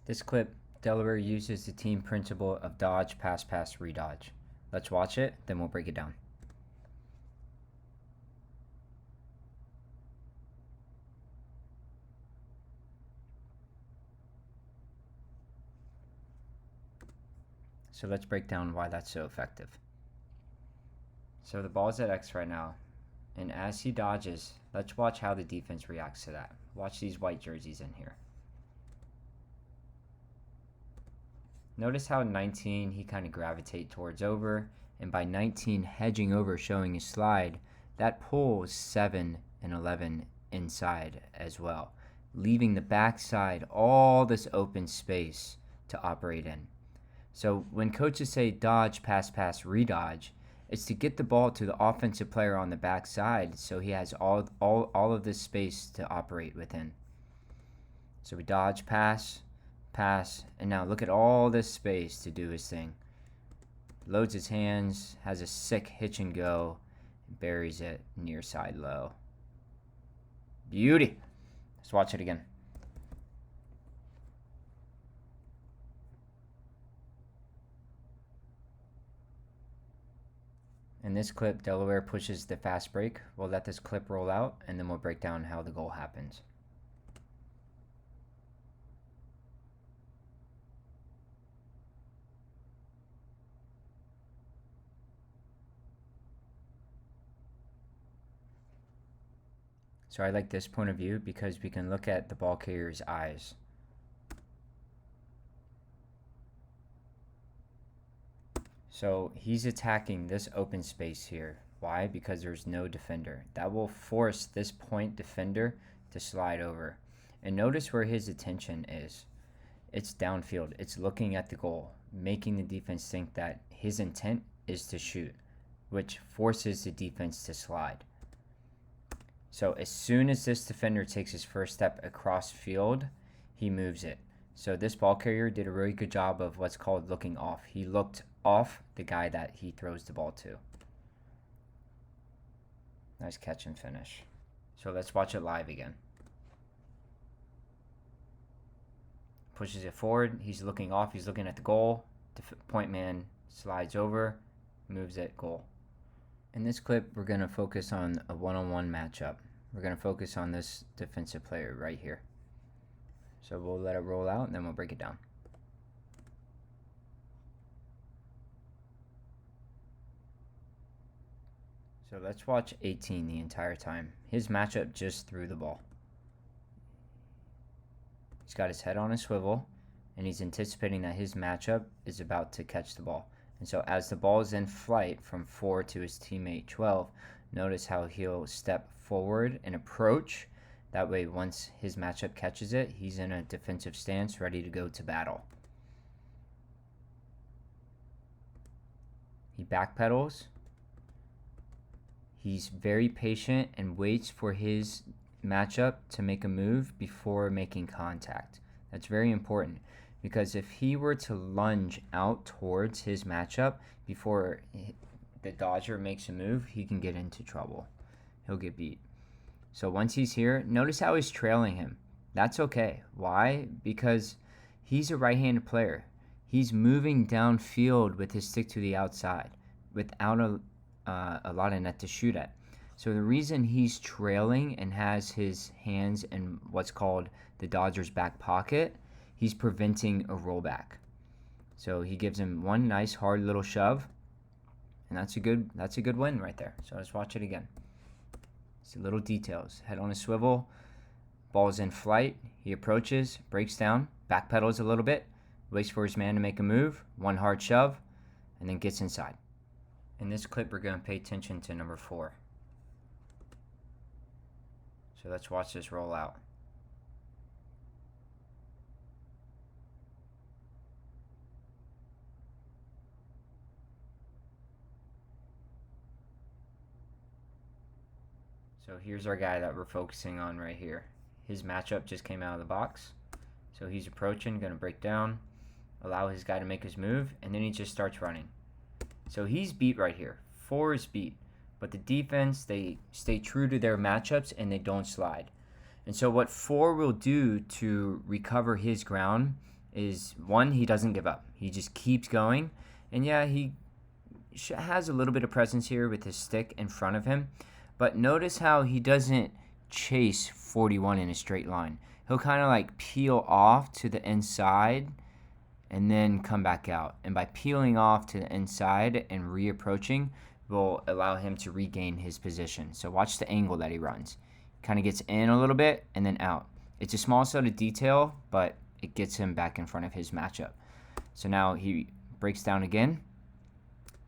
This clip, Delaware uses the team principle of dodge, pass, pass, redodge. Let's watch it, then we'll break it down. So let's break down why that's so effective. So the ball's at X right now, and as he dodges, let's watch how the defense reacts to that. Watch these white jerseys in here. Notice how 19 he kind of gravitate towards over, and by 19 hedging over showing his slide, that pulls 7 and 11 inside as well, leaving the backside all this open space to operate in. So when coaches say dodge, pass, pass, redodge, it's to get the ball to the offensive player on the backside so he has all of this space to operate within. So we dodge, pass, pass, and now look at all this space to do his thing. Loads his hands, has a sick hitch and go, buries it near side low. Beauty. Let's watch it again. In this clip, Delaware pushes the fast break. We'll let this clip roll out, and then we'll break down how the goal happens. So I like this point of view because we can look at the ball carrier's eyes. So he's attacking this open space here. Why? Because there's no defender. That will force this point defender to slide over. And notice where his attention is. It's downfield. It's looking at the goal, making the defense think that his intent is to shoot, which forces the defense to slide. So as soon as this defender takes his first step across field, he moves it. So this ball carrier did a really good job of what's called looking off. He looked off the guy that he throws the ball to. Nice catch and finish. So let's watch it live again. Pushes it forward. He's looking off. He's looking at the goal. The point man slides over, moves it, goal. In this clip, we're going to focus on a one-on-one matchup. We're going to focus on this defensive player right here. So we'll let it roll out, and then we'll break it down. So let's watch 18 the entire time. His matchup just threw the ball. He's got his head on a swivel, and he's anticipating that his matchup is about to catch the ball. And so as the ball is in flight from 4 to his teammate 12, notice how he'll step forward and approach. That way, once his matchup catches it, he's in a defensive stance, ready to go to battle. He backpedals. He's very patient and waits for his matchup to make a move before making contact. That's very important because if he were to lunge out towards his matchup before the dodger makes a move, he can get into trouble. He'll get beat. So once he's here, notice how he's trailing him. That's okay. Why? Because he's a right-handed player. He's moving downfield with his stick to the outside without a lot of net to shoot at. So the reason he's trailing and has his hands in what's called the Dodger's back pocket, he's preventing a rollback. So he gives him one nice hard little shove, and that's a good win right there. So let's watch it again. See little details. Head on a swivel, ball's in flight, he approaches, breaks down, backpedals a little bit, waits for his man to make a move, one hard shove, and then gets inside. In this clip, we're going to pay attention to number 4. So let's watch this roll out. So here's our guy that we're focusing on right here. His matchup just came out of the box. So he's approaching, going to break down, allow his guy to make his move, and then he just starts running. So he's beat right here. 4 is beat. But the defense, they stay true to their matchups and they don't slide. And so what 4 will do to recover his ground is, one, he doesn't give up. He just keeps going. And yeah, he has a little bit of presence here with his stick in front of him. But notice how he doesn't chase 41 in a straight line. He'll kind of like peel off to the inside and then come back out. And by peeling off to the inside and reapproaching will allow him to regain his position. So watch the angle that he runs. Kind of gets in a little bit and then out. It's a small sort of detail, but it gets him back in front of his matchup. So now he breaks down again.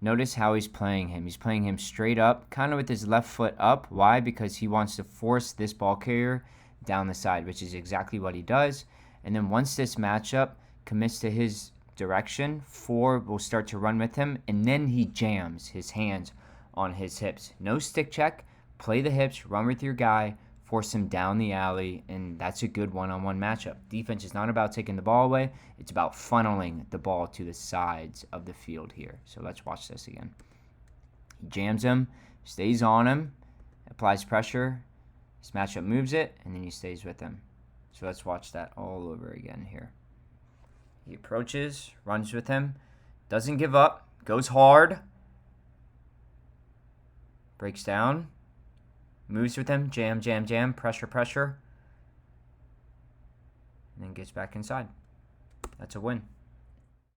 Notice how he's playing him. He's playing him straight up, kind of with his left foot up. Why? Because he wants to force this ball carrier down the side, which is exactly what he does. And then once this matchup commits to his direction, 4 will start to run with him, and then he jams his hands on his hips. No stick check. Play the hips, run with your guy, force him down the alley, and that's a good one-on-one matchup. Defense is not about taking the ball away. It's about funneling the ball to the sides of the field here. So let's watch this again. He jams him, stays on him, applies pressure. His matchup moves it, and then he stays with him. So let's watch that all over again here. He approaches, runs with him, doesn't give up, goes hard, breaks down, moves with him, jam, jam, jam, pressure, pressure, and then gets back inside. That's a win.